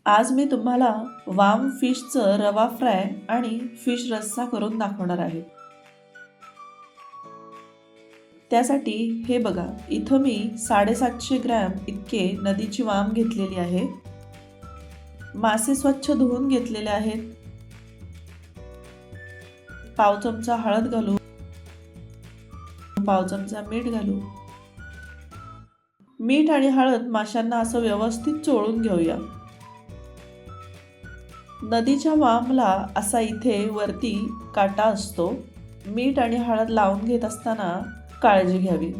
आज मी तुम्हाला वाम फिशचं रवा फ्राय आणि फिश रस्सा करून दाखवणार आहे. त्यासाठी हे बघा, इथं मी 750 ग्रॅम इतके नदीची वाम घेतलेली आहे. मासे स्वच्छ धुवून घेतलेले आहेत. पाव चमचा हळद घालू, पाव चमचा मीठ घालू. मीठ आणि हळद माशांना असं व्यवस्थित चोळून घेऊया. नदीच्या वामला असा इथे वरती काटा असतो. मीठ आणि हळद लावून घेत असताना काळजी घ्यावी.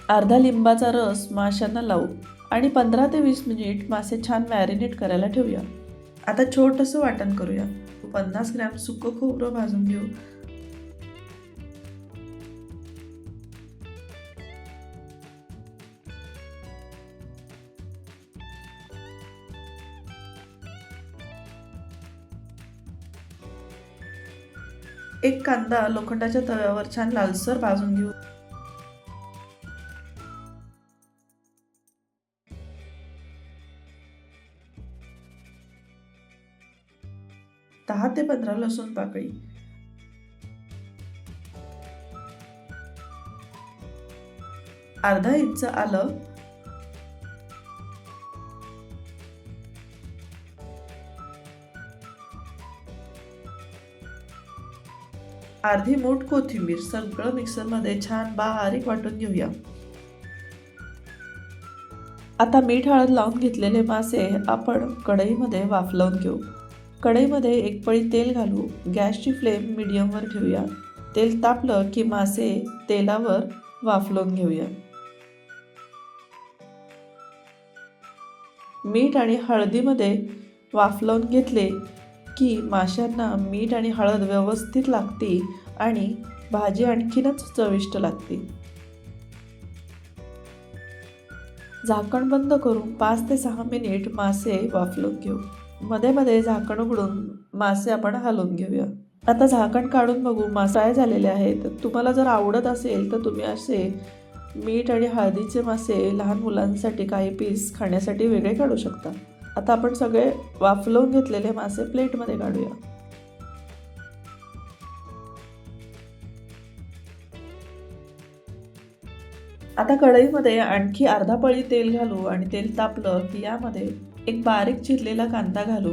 अर्धा लिंबाचा रस माशांना लावू आणि 15 ते 20 मिनिट मासे छान मॅरिनेट करायला ठेवूया. आता छोटंसं वाटण करूया. 50 ग्रॅम सुकं खोबरं भाजून घेऊ. एक कांदा लोखंडाच्या तव्यावर छान लालसर भाजून घेऊ. दहा ते 15 लसूण पाकळी, अर्धा इंच आलं, अर्धी मूठ कोथिंबीर. सगळं मिक्सरमध्ये छान बारीक वाटून घेऊया. आता मीठ हळद लावून घेतलेले मासे आपण कढईमध्ये वाफलवून घेऊ. कढईमध्ये एक पळी तेल घालू. गॅसची फ्लेम मीडियमवर ठेवूया. तेल तापलं की मासे तेलावर वाफलवून घेऊया. मीठ आणि हळदीमध्ये वाफलवून घेतले की माशांना मीठ आणि हळद व्यवस्थित लागते आणि भाजी आणखीनच चविष्ट लागते. झाकण बंद करून 5 ते 6 मिनिट मासे वाफलून घेऊ. मध्ये मध्ये झाकण उघडून मासे आपण हलवून घेऊया. आता झाकण काढून बघू, मासे फ्राय झालेले आहेत. तुम्हाला जर आवडत असेल तर तुम्ही असे मीठ आणि हळदीचे मासे लहान मुलांसाठी काही पीस खाण्यासाठी वेगळे काढू शकता. आता आपण सगळे वाफलवून घेतलेले मासे प्लेटमध्ये काढूया. आता कढईमध्ये आणखी अर्धा पळी तेल घालू आणि तेल तापलं की यामध्ये एक बारीक चिरलेला कांदा घालू.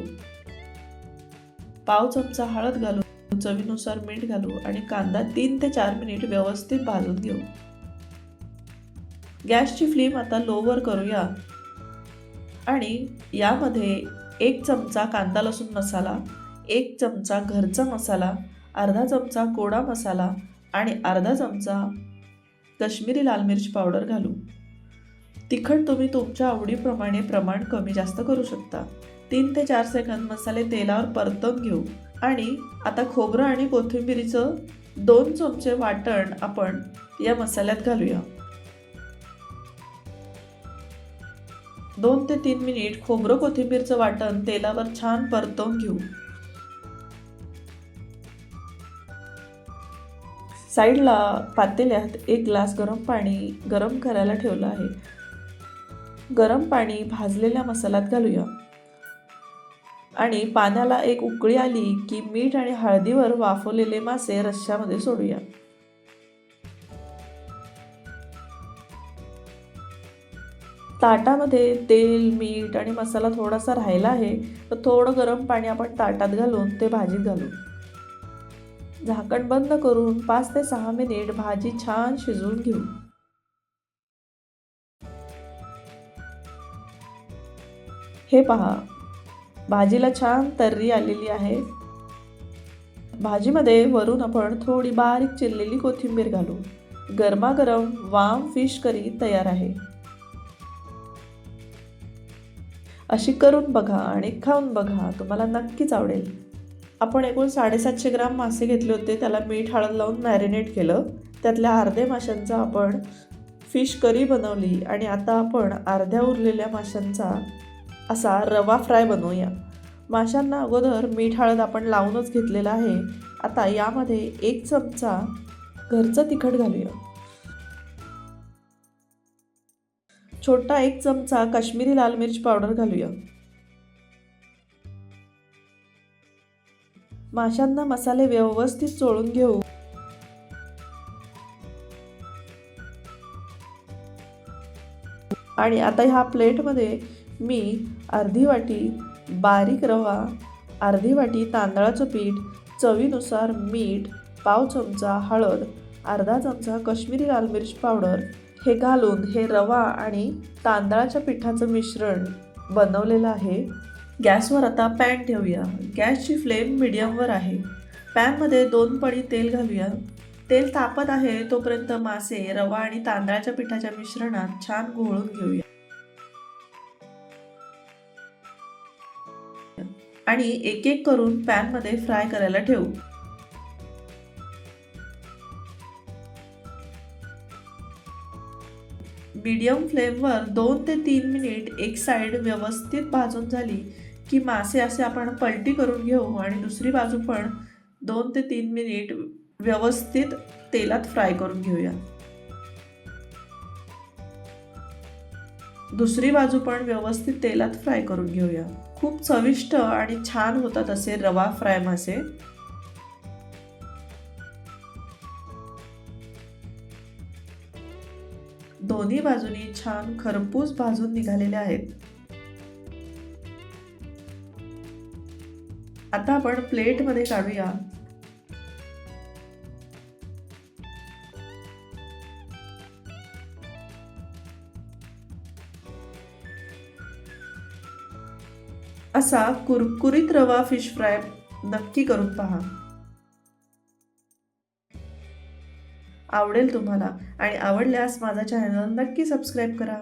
पाव चमचा हळद घालू. चवीनुसार मीठ घालू आणि कांदा 3 ते 4 मिनिट व्यवस्थित भाजून घेऊ. गॅसची फ्लेम आता लोवर करूया आणि यामध्ये 1 चमचा कांदा लसूण मसाला, 1 चमचा घरचा मसाला, अर्धा चमचा कोडा मसाला आणि अर्धा चमचा काश्मीरी लाल मिरची पावडर घालू. तिखट तुम्ही तुमच्या आवडीप्रमाणे प्रमाण कमी जास्त करू शकता. 3 ते 4 सेकंद मसाले तेलावर परतवून घेऊ आणि आता खोबरं आणि कोथिंबीरीचं 2 चमचे वाटण आपण या मसाल्यात घालूया. 2 ते 3 मिनिट खोबरं कोथिंबीरचं वाटण तेलावर छान परतवून घेऊ. साईडला पातेल्यात 1 ग्लास गरम पाणी गरम करायला ठेवलं आहे. गरम पाणी भाजलेल्या मसाल्यात घालूया आणि पाण्याला एक उकळी आली की मीठ आणि हळदीवर वाफवलेले मासे रश्श्यामध्ये सोडूया. ताटामध्ये तेल, मीठ आणि मसाला थोडासा राहिला आहे तर थोडं गरम पाणी आपण ताटात घालून ते भाजीत घालू. झाकण बंद करून 5 ते 6 मिनिट भाजी छान शिजवून घेऊ. हे पहा, भाजीला छान तर्री आलेली आहे. भाजीमध्ये वरून आपण थोडी बारीक चिरलेली कोथिंबीर घालू. गरमागरम वाम फिश करी तयार आहे. अशी करून बघा आणि खाऊन बघा, तुम्हाला नक्कीच आवडेल. आपण एकूण 750 ग्राम मासे घेतले होते. त्याला मीठ हळद लावून मॅरिनेट केलं. त्यातल्या अर्ध्या माशांचा आपण फिश करी बनवली आणि आता आपण अर्ध्या उरलेल्या माशांचा असा रवा फ्राय बनवूया. माशांना अगोदर मीठ हळद आपण लावूनच घेतलेलं आहे. आता यामध्ये 1 चमचा घरचं तिखट घालूया. छोटा 1 चमचा काश्मीरी लाल मिर्च पावडर घालूया. माशांना मसाले व्यवस्थित चोळून घेऊ. आणि आता ह्या प्लेटमध्ये मी अर्धी वाटी बारीक रवा, अर्धी वाटी तांदळाचं पीठ, चवीनुसार मीठ, पाव चमचा हळद, अर्धा चमचा काश्मीरी लाल मिर्च पावडर हे घालून हे रवा आणि तांदळाच्या पिठाचं मिश्रण बनवलेलं आहे. गॅसवर आता पॅन ठेवूया. गॅसची फ्लेम मीडियमवर आहे. पॅनमध्ये 2 पळी तेल घालूया. तेल तापत आहे तोपर्यंत मासे रवा आणि तांदळाच्या पिठाच्या मिश्रणात छान घोळून घेऊया. आणि एक एक करून पॅनमध्ये फ्राय करायला ठेवू. मीडियम फ्लेमवर 2 ते 3 मिनिट एक साईड व्यवस्थित भाजून झाली की मासे असे आपण पलटी करून घेऊ आणि दुसरी बाजू पण 2 ते 3 मिनिट व्यवस्थित तेलात फ्राय करून घेऊया. दुसरी बाजू पण व्यवस्थित तेलात फ्राय करून घेऊया. खूप चविष्ट आणि छान होतात असे रवा फ्राय मासे. दोन्ही बाजूनी छान खरपूस भाजून निघालेले आहेत. आता आपण प्लेटमध्ये काढूया. असा कुरकुरीत रवा फिश फ्राय नक्की करून पहा. आवडेल तुम्हाला आणि आवडल्यास माझा चॅनल नक्की सबस्क्राईब करा.